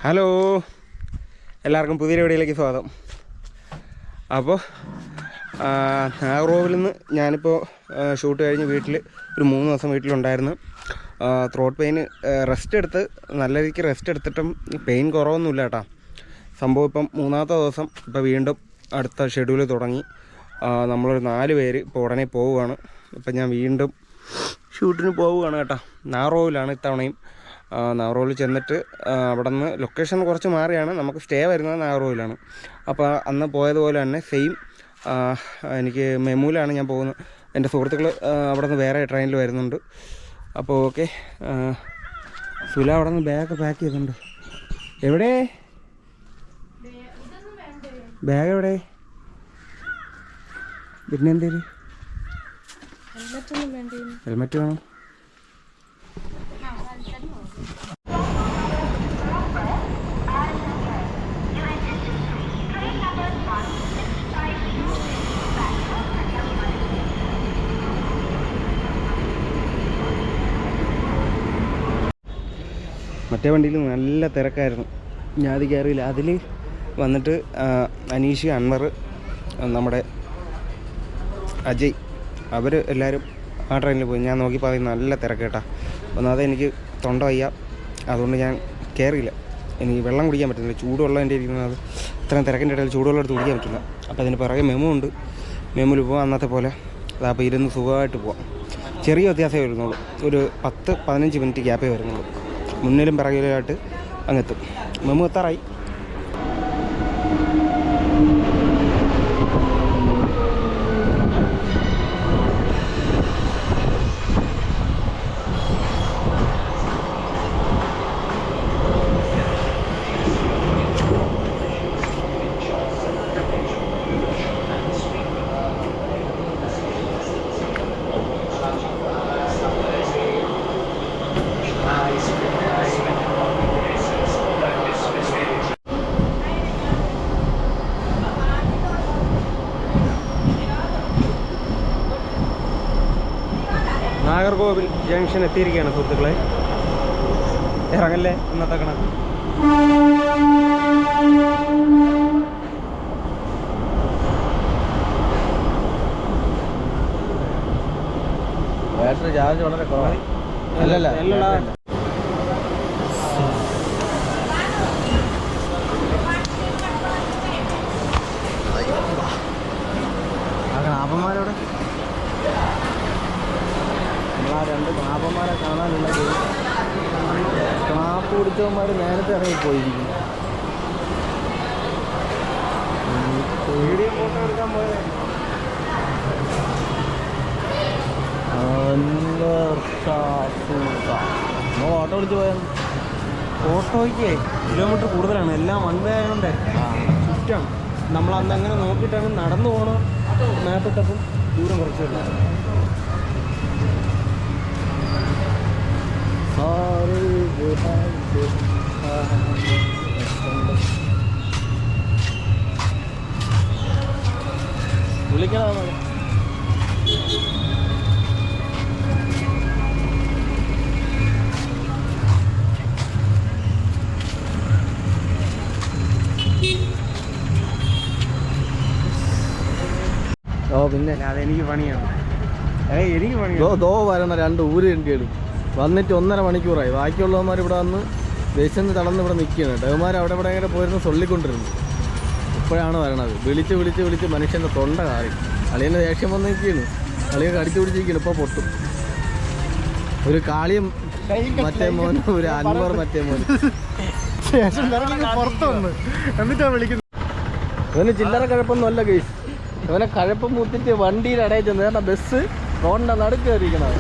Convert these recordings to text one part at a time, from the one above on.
Hello, എല്ലാവർക്കും പുതിയ വീഡിയോയിലേക്ക് സ്വാഗതം. അപ്പോൾ നാഗർകോവിലിൽ നിന്ന് ഞാനിപ്പോൾ ഷൂട്ട് കഴിഞ്ഞ് വീട്ടിൽ ഒരു 3 ദിവസം വീട്ടിലുണ്ടായിരുന്നു. ത്രോട്ട് പെയിന് റെസ്റ്റ് എടുത്ത് നല്ല രീതിക്ക് റെസ്റ്റ് എടുത്തിട്ടും പെയിൻ കുറവൊന്നുമില്ല കേട്ടോ. സംഭവം ഇപ്പം 3ാമത്തെ ദിവസം ഇപ്പോൾ വീണ്ടും അടുത്ത ഷെഡ്യൂൾ തുടങ്ങി. നമ്മളൊരു 4 പേര് ഇപ്പോൾ ഉടനെ പോവുകയാണ്. ഇപ്പം ഞാൻ വീണ്ടും ഷൂട്ടിന് പോവുകയാണ് കേട്ടോ. നാഗർകോവിലാണ് ഇത്തവണയും. നാഗർകോവിൽ ചെന്നിട്ട് അവിടെ നിന്ന് ലൊക്കേഷൻ കുറച്ച് മാറിയാണ് നമുക്ക് സ്റ്റേ വരുന്നത് നാഗർകോവിലാണ്. അപ്പോൾ അന്ന് പോയതുപോലെ തന്നെ സെയിം എനിക്ക് മെമുവിലാണ് ഞാൻ പോകുന്നത്. എൻ്റെ സുഹൃത്തുക്കൾ അവിടെ നിന്ന് വേറെ ട്രെയിനിൽ വരുന്നുണ്ട്. അപ്പോൾ ഓക്കെ, സുല അവിടെ നിന്ന് ബാഗ് പാക്ക് ചെയ്തിട്ടുണ്ട്. എവിടെ ബാഗ്? എവിടെ? പിന്നെ എന്തേലും ഹെൽമെറ്റ് വേണം. മറ്റേ വണ്ടിയിൽ നല്ല തിരക്കായിരുന്നു, ഞാൻ അത് കയറിയില്ല. അതിൽ വന്നിട്ട് അനീഷ്, അൻവർ, നമ്മുടെ അജയ്, അവർ എല്ലാവരും ആ ട്രെയിനിൽ പോയി. ഞാൻ നോക്കിയപ്പോൾ അതിൽ നല്ല തിരക്ക് കേട്ടാ. ഒന്നാമത് എനിക്ക് തൊണ്ട വയ്യ, അതുകൊണ്ട് ഞാൻ കയറിയില്ല. എനിക്ക് വെള്ളം കുടിക്കാൻ പറ്റുന്നില്ല, ചൂടുവെള്ളം എൻ്റെ ഇരിക്കുന്നത്. ഇത്രയും തിരക്കിൻ്റെ ഇടയിൽ ചൂടുവെള്ളം എടുത്ത് കുടിക്കാൻ പറ്റില്ല. അപ്പോൾ അതിന് പിറകെ മെമു ഉണ്ട്. മെമുവിൽ പോകാം അന്നത്തെ പോലെ. അതപ്പോൾ ഇരുന്ന് സുഖമായിട്ട് പോവാം. ചെറിയ വ്യത്യാസമേ വരുന്നുള്ളൂ, ഒരു 10-15 മിനിറ്റ് ഗ്യാപ്പേ വരുന്നുള്ളൂ. മുന്നിലും പിറകിലായിട്ട് അങ്ങെത്തും. മെമു എത്താറായി. നാഗർകോവിൽ ജംഗ്ഷൻ എത്തിയിരിക്കുകയാണ് സുഹൃത്തുക്കളെ. ഇറങ്ങല്ലേ ഇന്നത്തെ കണക്ക്. ബാറ്ററി ചാർജ് വളരെ കുറവാണ്. നാപ്പന്മാരോടെ ആ 2 നാപ്പന്മാരെ കാണാനുള്ള ക്ലാപ്പ് പിടിച്ചവന്മാർ നേരത്തെ ഇറങ്ങിപ്പോയിരിക്കും. വീഡിയോ ഫോട്ടോ എടുക്കാൻ പോയത് ഓട്ടോ വിളിച്ച് പോയാൽ ഓട്ടോയ്ക്ക് കിലോമീറ്റർ കൂടുതലാണ്. എല്ലാം 1 വേ ആയതുകൊണ്ട് ഷിഫ്റ്റാണ്. നമ്മളന്ന് അങ്ങനെ നോക്കിയിട്ടാണ് നടന്നു പോകണം. മാപ്പിട്ടപ്പം ദൂരം കുറച്ച് വരുന്നത്. വിളിക്കണം. പിന്നെ അതെനിക്ക് പണിയാണ്. എനിക്ക് പണിയാണ്. വരണ 2 ഊരേണ്ടിയാണ് വന്നിട്ട് 1.5 മണിക്കൂറായി. ബാക്കിയുള്ളവന്മാർ ഇവിടെ വന്ന് വിശന്ന് തളർന്ന് ഇവിടെ നിൽക്കുകയാണ്. ഡേവന്മാർ അവിടെ ഇവിടെ ഇങ്ങനെ പോയിരുന്ന് ചൊല്ലിക്കൊണ്ടിരുന്നു. ഇപ്പോഴാണ് വരണത്. വിളിച്ച് മനുഷ്യൻ്റെ തൊണ്ട കാറി. അളിയൻ്റെ ദേഷ്യം വന്ന് നിൽക്കുകയാണ്. അളിയൊക്കെ അടിച്ചു പിടിച്ചിരിക്കുകയാണ്. ഇപ്പോൾ പൊട്ടും. ഒരു കാളിയും മറ്റേ മോൻ, ഒരു അൻവർ മറ്റേ മോൻ. ഇവന് ചില്ലറ കഴപ്പൊന്നും അല്ല കേസ്. ഇവനെ കഴപ്പം മുത്തിട്ട് വണ്ടിയിൽ അടയിച്ചു നേരം ബസ് റോഡിൻ്റെ നടുക്ക് കയറിയിരിക്കണത്.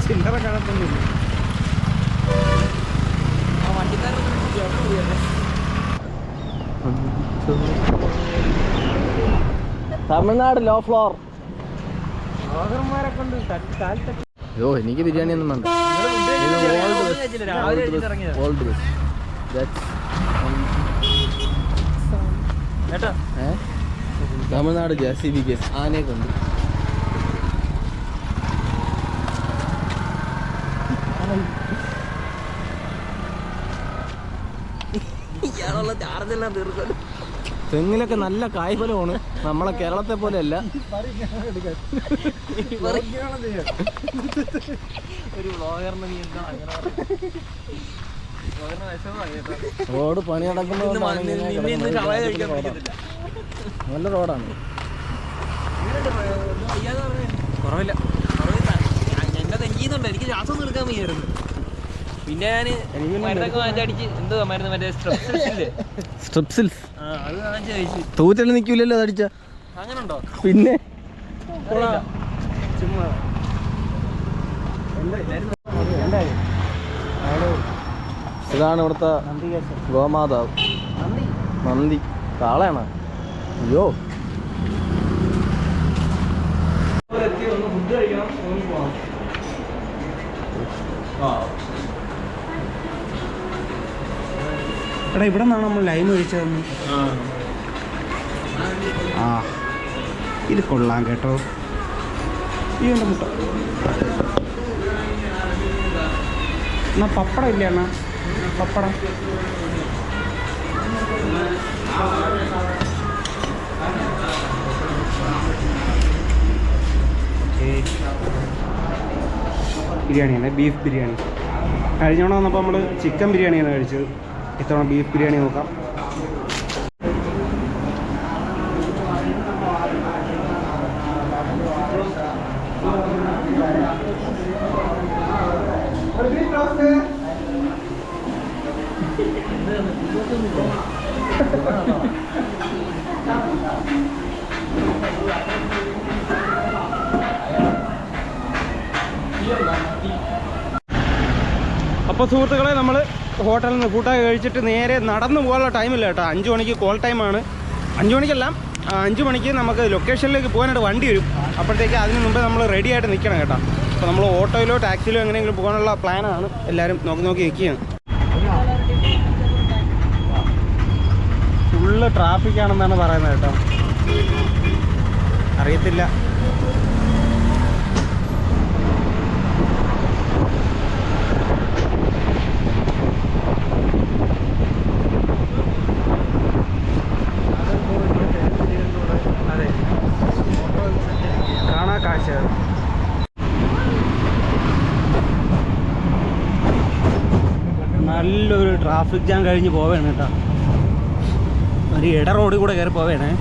ചില്ലറ കഴപ്പൊന്നുമില്ല. Tamil Nadu low floor. കൊണ്ട് അയ്യോ, എനിക്ക് ബിരിയാണി ഒന്നും വേണ്ട. തമിഴ്നാട് JCB കേസ് ആനയെ കൊണ്ട് തെങ്ങിലൊക്കെ നല്ല കായ്ഫലമാണ്, നമ്മളെ കേരളത്തെ പോലെ അല്ല. റോഡ് പണി നടക്കുന്നത് നല്ല റോഡാണ്. കുറവില്ല, എന്റെ തെങ്ങിന്നുണ്ട്, എനിക്ക് ശ്വാസം ഒന്നും എടുക്കാൻ വയ്യായിരുന്നു. പിന്നെ ഞാൻ മരുന്നൊക്കെ വാങ്ങിച്ചടിച്ച് എന്തോ മരുന്ന് മറ്റേ സ്ട്രിപ്സിൽസ് അത് വാങ്ങിച്ച് കഴിച്ചു. തൂറ്റല് നിൽക്കില്ലല്ലോ അതടിച്ച. അങ്ങനെ ഉണ്ടോ? പിന്നെ ഇതാണ് ഇവിടുത്തെ ഗോമാതാവ് നന്ദി. കാളയാണ്. അയ്യോ, ഫുഡ് കഴിക്കണം, പോകണം. എടാ ഇവിടെ നിന്നാണ് നമ്മൾ ലൈം കഴിച്ചതെന്ന്. ആ ഇത് കൊള്ളാം കേട്ടോ. ഈ ഉണ്ട് മുട്ട. എന്നാ പപ്പടം ഇല്ല അണ്ണാ, പപ്പടം. ബിരിയാണിയാണ്, ബീഫ് ബിരിയാണി. കഴിഞ്ഞ തവണ വന്നപ്പോൾ നമ്മൾ ചിക്കൻ ബിരിയാണിയാണ് കഴിച്ചത്. ഇത്തവണ ബീഫ് ബിരിയാണി നോക്കാം. അപ്പോൾ സുഹൃത്തുക്കളെ, നമ്മൾ ഹോട്ടലിൽ നിന്ന് ഫുഡൊക്കെ കഴിച്ചിട്ട് നേരെ നടന്നു പോകാനുള്ള ടൈമില്ല കേട്ടോ. 5 മണിക്ക് കോൾ ടൈമാണ്. 5 മണിക്കല്ല, 5 മണിക്ക് നമുക്ക് ലൊക്കേഷനിലേക്ക് പോകാനായിട്ട് വണ്ടി വരും. അപ്പോഴത്തേക്ക് അതിന് മുമ്പേ നമ്മൾ റെഡി ആയിട്ട് നിൽക്കണം കേട്ടോ. അപ്പോൾ നമ്മൾ ഓട്ടോയിലോ ടാക്സിയിലോ എങ്ങനെയെങ്കിലും പോകാനുള്ള പ്ലാനാണ്. എല്ലാവരും നോക്കി നിൽക്കുകയാണ്. ഫുള്ള് ട്രാഫിക്കാണെന്നാണ് പറയുന്നത് കേട്ടോ. അറിയത്തില്ല. നല്ലൊരു ട്രാഫിക് ജാം കഴിഞ്ഞ് പോവേണ് കേട്ടോ. ഒരു ഇട റോഡിൽ കൂടെ കയറി പോവേണേ.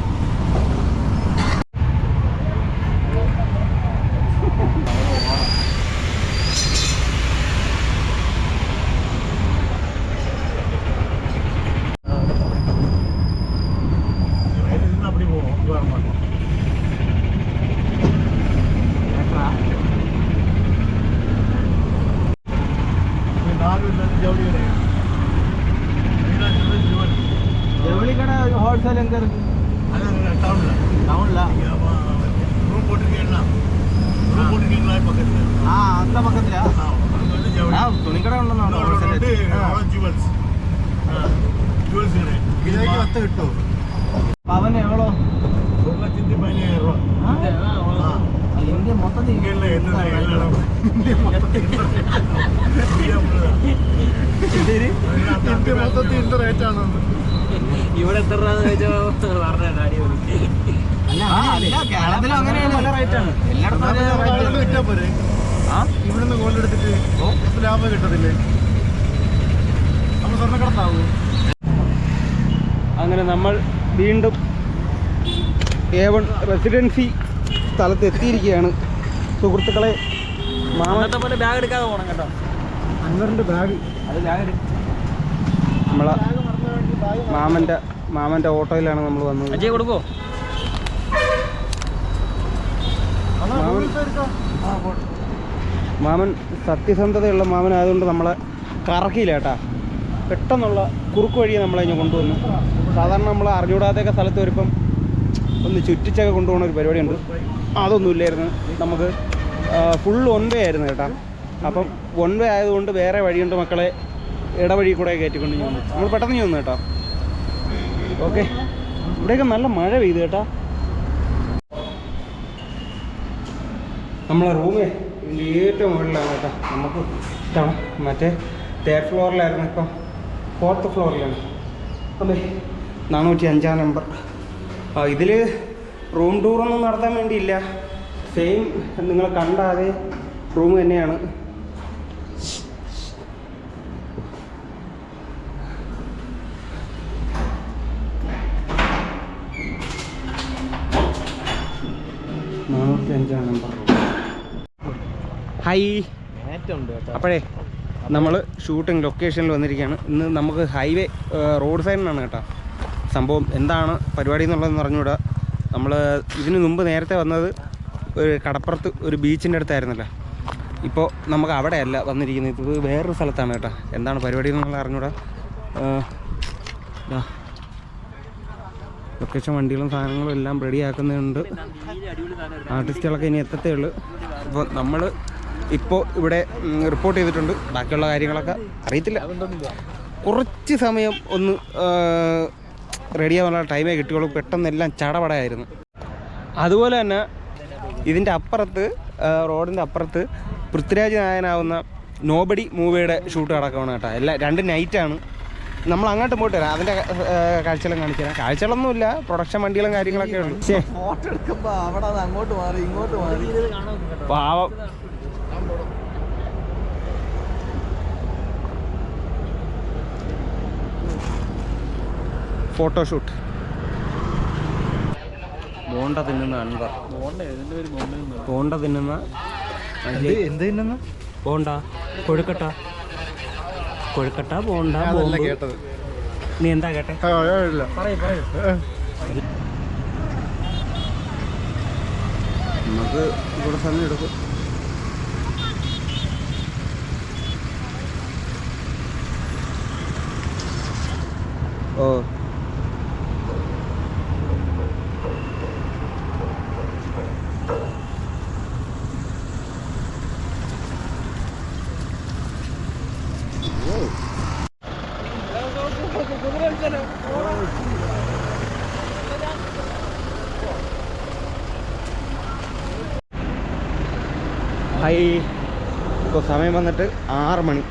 होलसेल अंदर टाउन अंत पकड़ तुणिकड़ किटू पवन एवो इंडिया मत ഇവിടെ എത്ര രൂപ ചോദിച്ചോ പറഞ്ഞ കേരളത്തിലും അങ്ങനെയാണ് റേറ്റാണ് എല്ലായിടത്തും. ഇവിടുന്ന് ഗോൾഡ് എടുത്തിട്ട് ലാഭം കിട്ടത്തില്ലേ? നമ്മൾ സ്വർണ്ണക്കടത്താവൂ. അങ്ങനെ നമ്മൾ വീണ്ടും A1 റെസിഡൻസി സ്ഥലത്ത് എത്തിയിരിക്കുകയാണ് സുഹൃത്തുക്കളെ. മാമത്തെ പോലെ ബാഗ് എടുക്കാതെ പോകണം കേട്ടോ. അൻവറിൻ്റെ ബാഗ് അത് ബാഗ് നമ്മളെ മാമൻ്റെ ഓട്ടോയിലാണ് നമ്മൾ വന്നത്. അജയ് കൊടുക്കോ? മാമൻ സത്യസന്ധതയുള്ള മാമനായതുകൊണ്ട് നമ്മളെ കറക്കിയില്ല കേട്ടാ. പെട്ടെന്നുള്ള കുറുക്ക് വഴിയെ നമ്മളെ ഇങ്ങനെ കൊണ്ടുവന്നു. സാധാരണ നമ്മൾ അറിഞ്ഞുകൂടാത്തൊക്കെ സ്ഥലത്ത് വരുമ്പം ഒന്ന് ചുറ്റിച്ചൊക്കെ കൊണ്ടുപോകുന്ന ഒരു പരിപാടിയുണ്ട്. അതൊന്നുമില്ലായിരുന്നു. നമുക്ക് ഫുൾ 1 വേ ആയിരുന്നു കേട്ടാ. അപ്പം 1 വേ ആയതുകൊണ്ട് വേറെ വഴിയുണ്ട് മക്കളെ. ഇടവഴി കൂടെ കയറ്റിക്കൊണ്ട് ഞാൻ വന്നു. നമ്മൾ പെട്ടെന്ന് ഞാൻ വന്നു കേട്ടോ. ഓക്കെ, ഇവിടെയൊക്കെ നല്ല മഴ പെയ്തു കേട്ടാ. നമ്മളെ റൂമേ ഇതിൻ്റെ ഏറ്റവും മുകളിലാണ് കേട്ടോ. നമുക്ക് ഇഷ്ടമാണ്. മറ്റേ 3rd ഫ്ലോറിലായിരുന്നു, ഇപ്പം 4th ഫ്ലോറിലാണ്. അതെ 405 നമ്പർ. ഇതിൽ റൂം ടൂറൊന്നും നടത്താൻ വേണ്ടിയില്ല, സെയിം നിങ്ങൾ കണ്ട അതേ റൂം തന്നെയാണ്. ഹായ്. അപ്പോഴേ നമ്മൾ ഷൂട്ടിംഗ് ലൊക്കേഷനിൽ വന്നിരിക്കുകയാണ്. ഇന്ന് നമുക്ക് ഹൈവേ റോഡ് സൈഡിലാണ് കേട്ടോ. സംഭവം എന്താണ് പരിപാടി എന്നുള്ളതെന്ന് പറഞ്ഞുകൂടാ. നമ്മൾ ഇതിനു മുമ്പ് നേരത്തെ വന്നത് ഒരു കടപ്പുറത്ത് ഒരു ബീച്ചിൻ്റെ അടുത്തായിരുന്നല്ലോ. ഇപ്പോൾ നമുക്ക് അവിടെയല്ല വന്നിരിക്കുന്നത്, ഇത് വേറൊരു സ്ഥലത്താണ് കേട്ടോ. എന്താണ് പരിപാടി എന്നുള്ളത് അറിഞ്ഞൂടാ. ലൊക്കേഷൻ വണ്ടികളും സാധനങ്ങളും എല്ലാം റെഡി ആക്കുന്നുണ്ട്. ആർട്ടിസ്റ്റുകളൊക്കെ ഇനി എത്തത്തേ ഉള്ളൂ. അപ്പോൾ നമ്മൾ ഇപ്പോൾ ഇവിടെ റിപ്പോർട്ട് ചെയ്തിട്ടുണ്ട്. ബാക്കിയുള്ള കാര്യങ്ങളൊക്കെ അറിയത്തില്ല. കുറച്ച് സമയം ഒന്ന് റെഡിയാവാനുള്ള ടൈമേ കിട്ടിയുള്ളൂ. പെട്ടെന്നെല്ലാം ചടപടയായിരുന്നു. അതുപോലെ തന്നെ ഇതിൻ്റെ അപ്പുറത്ത്, റോഡിൻ്റെ അപ്പുറത്ത് പൃഥ്വിരാജ് നായകനാവുന്ന നോബഡി മൂവിയുടെ ഷൂട്ട് നടക്കുകയാണ് കേട്ടോ. എല്ലാം 2 നൈറ്റാണ്. നമ്മൾ അങ്ങോട്ട് പോയിട്ട് വരാം, അതിൻ്റെ കാഴ്ചകളും കാണിച്ചു തരാം. കാഴ്ചകളൊന്നുമില്ല, പ്രൊഡക്ഷൻ വണ്ടികളും കാര്യങ്ങളൊക്കെ ഉള്ളു. ഫോട്ടോ എടുക്കുമ്പോൾ അവിടെ അങ്ങോട്ട് മാറി ഇങ്ങോട്ട് മാറി പാവം. ഫോട്ടോഷൂട്ട്. ബോണ്ട തിന്നുന്ന അൻവർ. ബോണ്ട തിന്നുന്ന എന്ത് തിന്നുന്ന ബോണ്ട, കൊഴുക്കട്ട ബോണ്ട. കേട്ടത് നീ എന്താ കേട്ടെ? നമുക്ക് ഇവിടെ സമയം എടുക്കും. ഓ ഹായ്. ഇപ്പോൾ സമയം വന്നിട്ട് 6 മണി,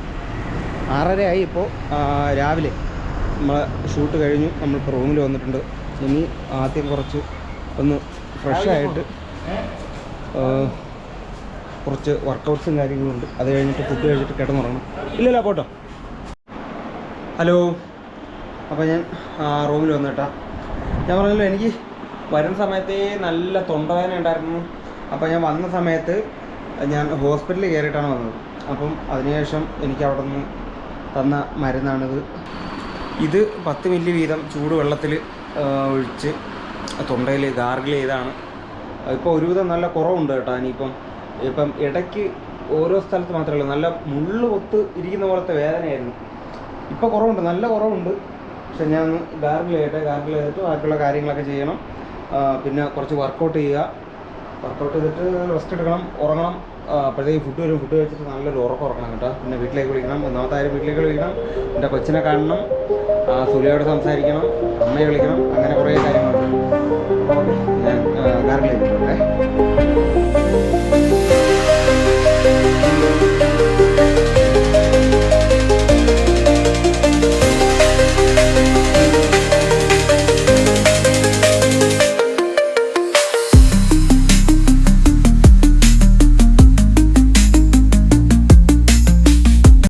6:30 ആയി. ഇപ്പോൾ രാവിലെ നമ്മൾ ഷൂട്ട് കഴിഞ്ഞു. നമ്മളിപ്പോൾ റൂമിൽ വന്നിട്ടുണ്ട്. ഇനി ആദ്യം കുറച്ച് ഒന്ന് ഫ്രഷായിട്ട് കുറച്ച് വർക്കൗട്ട്സും കാര്യങ്ങളുണ്ട്. അത് കഴിഞ്ഞിട്ട് ഫുഡ് കഴിച്ചിട്ട് കിടന്നുറങ്ങണം. ഇല്ലല്ലോ പോട്ടോ. ഹലോ. അപ്പോൾ ഞാൻ റൂമിൽ വന്നിട്ടാ. ഞാൻ പറഞ്ഞല്ലോ, എനിക്ക് വരുന്ന സമയത്തേ നല്ല തൊണ്ടവേദന ഉണ്ടായിരുന്നു. അപ്പോൾ ഞാൻ വന്ന സമയത്ത് ഞാൻ ഹോസ്പിറ്റലിൽ കയറിയിട്ടാണ് വന്നത്. അപ്പം അതിനുശേഷം എനിക്ക് അവിടെ നിന്ന് തന്ന മരുന്നാണിത്. ഇത് 10 മില്ലി വീതം ചൂടുവെള്ളത്തിൽ ഒഴിച്ച് തൊണ്ടയിൽ ഗാർഗിൾ ചെയ്താണ്. ഇപ്പോൾ ഒരുവിധം നല്ല കുറവുണ്ട് കേട്ടോ. ഇപ്പം ഇടയ്ക്ക് ഓരോ സ്ഥലത്ത് മാത്രമേ ഉള്ളൂ, നല്ല മുള്ളു കൊത്ത് ഇരിക്കുന്ന പോലത്തെ വേദനയായിരുന്നു. ഇപ്പോൾ കുറവുണ്ട്, നല്ല കുറവുണ്ട്. പക്ഷെ ഞാൻ ഒന്ന് ഗാർഗിൾ ചെയ്തിട്ട് ബാക്കിയുള്ള കാര്യങ്ങളൊക്കെ ചെയ്യണം. പിന്നെ കുറച്ച് വർക്കൗട്ട് ചെയ്യുക. വർക്കൗട്ട് ചെയ്തിട്ട് റെസ്റ്റ് എടുക്കണം, ഉറങ്ങണം. അപ്പോഴത്തേക്ക് ഫുഡ് വരും. ഫുഡ് കഴിച്ചിട്ട് നല്ലൊരു ഉറങ്ങണം കേട്ടോ. പിന്നെ വീട്ടിലേക്ക് വിളിക്കണം, ഒന്നാമത്തെ കാര്യം വീട്ടിലേക്ക് വിളിക്കണം. എൻ്റെ കൊച്ചിനെ കാണണം, സൂര്യയോട് സംസാരിക്കണം, അമ്മയെ വിളിക്കണം. അങ്ങനെ കുറേ കാര്യങ്ങളുണ്ട്. ഞാൻ ഗാർഗിൾ ചെയ്തിട്ടുണ്ടേ.